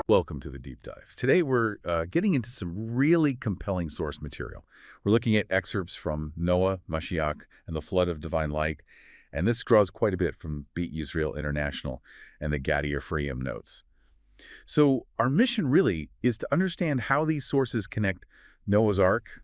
Welcome to the Deep Dive. Today we're getting into some really compelling source material. We're looking at excerpts from Noah, Mashiach, and the Flood of Divine Light, and this draws quite a bit from Beit Yisrael International and the Gaddi notes. So our mission really is to understand how these sources connect Noah's Ark,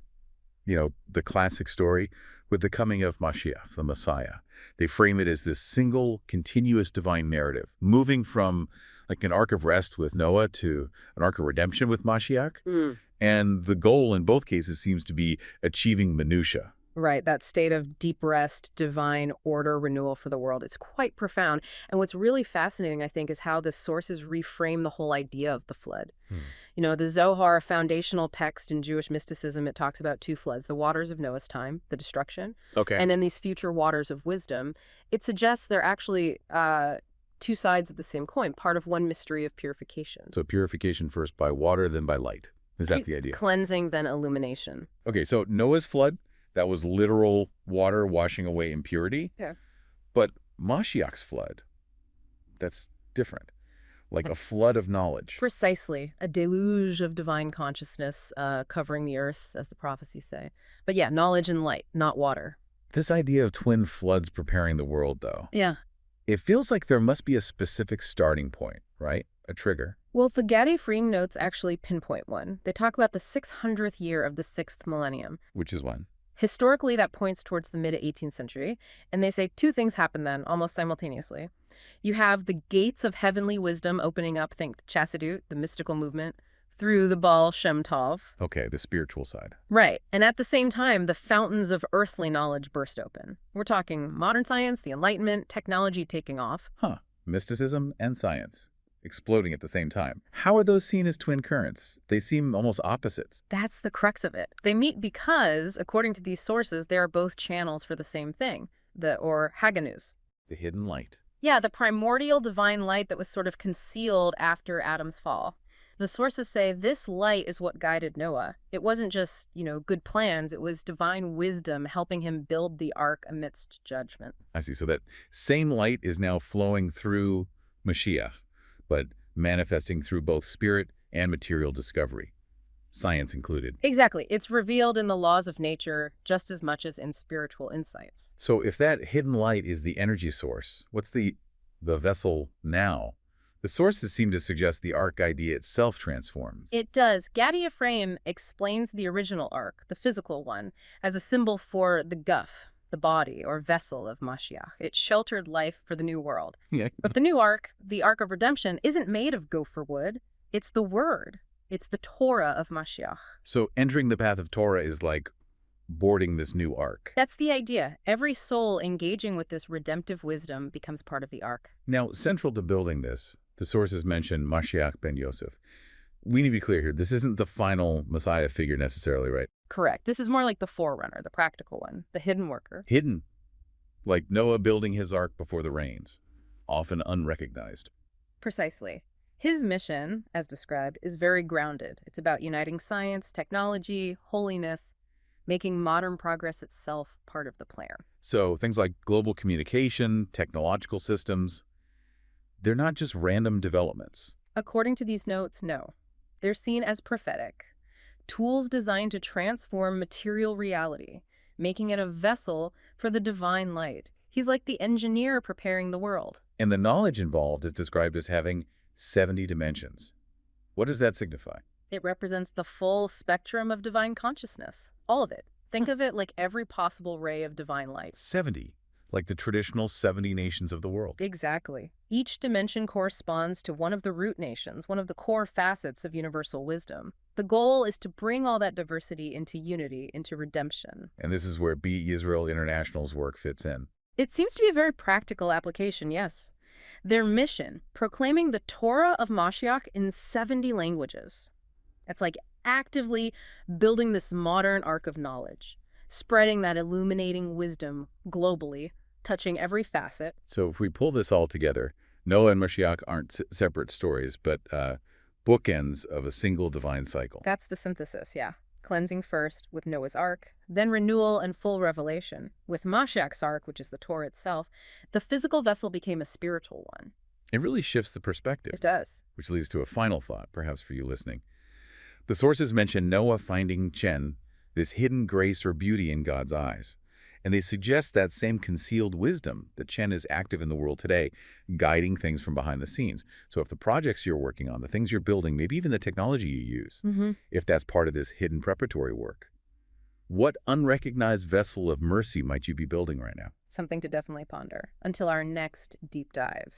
the classic story, with the coming of Mashiach, the Messiah. They frame it as this single, continuous divine narrative, moving from like an ark of rest with Noah to an ark of redemption with Mashiach. And the goal in both cases seems to be achieving minutia. Right, that state of deep rest, divine order, renewal for the world. It's quite profound. And what's really fascinating, I think, is how the sources reframe the whole idea of the flood. The Zohar, foundational text in Jewish mysticism, it talks about two floods, the waters of Noah's time, the destruction, and then these future waters of wisdom. It suggests they're actually two sides of the same coin, part of one mystery of purification. So purification first by water, then by light. Is that the idea? Cleansing, then illumination. Okay, so Noah's flood, that was literal water washing away impurity. Yeah. But Mashiach's flood, that's different. Like a flood of knowledge. Precisely. A deluge of divine consciousness covering the earth, as the prophecies say. But yeah, knowledge and light, not water. This idea of twin floods preparing the world, though. Yeah. It feels like there must be a specific starting point, right? A trigger. Well, the Gaddi freeing notes actually pinpoint one. They talk about the 600th year of the 6th millennium. Which is when? Historically, that points towards the mid-18th century. And they say two things happen then, almost simultaneously. You have the gates of heavenly wisdom opening up, think Chassidut, the mystical movement, through the Baal Shem Tov. Okay, the spiritual side. Right. And at the same time, the fountains of earthly knowledge burst open. We're talking modern science, the Enlightenment, technology taking off. Mysticism and science exploding at the same time. How are those seen as twin currents? They seem almost opposites. That's the crux of it. They meet because, according to these sources, they are both channels for the same thing, or Haganus. The hidden light. Yeah, the primordial divine light that was sort of concealed after Adam's fall. The sources say this light is what guided Noah. It wasn't just, good plans. It was divine wisdom helping him build the ark amidst judgment. I see. So that same light is now flowing through Mashiach, but manifesting through both spirit and material discovery, science included. Exactly. It's revealed in the laws of nature just as much as in spiritual insights. So if that hidden light is the energy source, what's the vessel now? The sources seem to suggest the ark idea itself transforms. It does. Gaddi explains the original ark, the physical one, as a symbol for the guff, the body or vessel of Mashiach. It sheltered life for the new world. Yeah. But the new ark, the ark of redemption, isn't made of gopher wood. It's the word. It's the Torah of Mashiach. So entering the path of Torah is like boarding this new ark. That's the idea. Every soul engaging with this redemptive wisdom becomes part of the ark. Now, central to building this, the sources mention Mashiach ben Yosef. We need to be clear here. This isn't the final Messiah figure necessarily, right? Correct. This is more like the forerunner, the practical one, the hidden worker. Hidden. Like Noah building his ark before the rains, often unrecognized. Precisely. His mission, as described, is very grounded. It's about uniting science, technology, holiness, making modern progress itself part of the plan. So things like global communication, technological systems, they're not just random developments. According to these notes, no. They're seen as prophetic. Tools designed to transform material reality, making it a vessel for the divine light. He's like the engineer preparing the world. And the knowledge involved is described as having 70 dimensions. What does that signify? It represents the full spectrum of divine consciousness. All of it. Think of it like every possible ray of divine light. 70, like the traditional 70 nations of the world. Exactly. Each dimension corresponds to one of the root nations, one of the core facets of universal wisdom. The goal is to bring all that diversity into unity, into redemption. And this is where Beit Yisrael International's work fits in. It seems to be a very practical application, yes. Their mission, proclaiming the Torah of Mashiach in 70 languages. It's like actively building this modern ark of knowledge, spreading that illuminating wisdom globally, touching every facet. So if we pull this all together, Noah and Mashiach aren't separate stories, but bookends of a single divine cycle. That's the synthesis, yeah. Cleansing first with Noah's Ark, then renewal and full revelation. With Mashiach's Ark, which is the Torah itself, the physical vessel became a spiritual one. It really shifts the perspective, It does. which leads to a final thought, perhaps for you listening. The sources mention Noah finding Chen, this hidden grace or beauty in God's eyes. And they suggest that same concealed wisdom that Chen is active in the world today, guiding things from behind the scenes. So if the projects you're working on, the things you're building, maybe even the technology you use, if that's part of this hidden preparatory work, what unrecognized vessel of mercy might you be building right now? Something to definitely ponder. Until our next deep dive.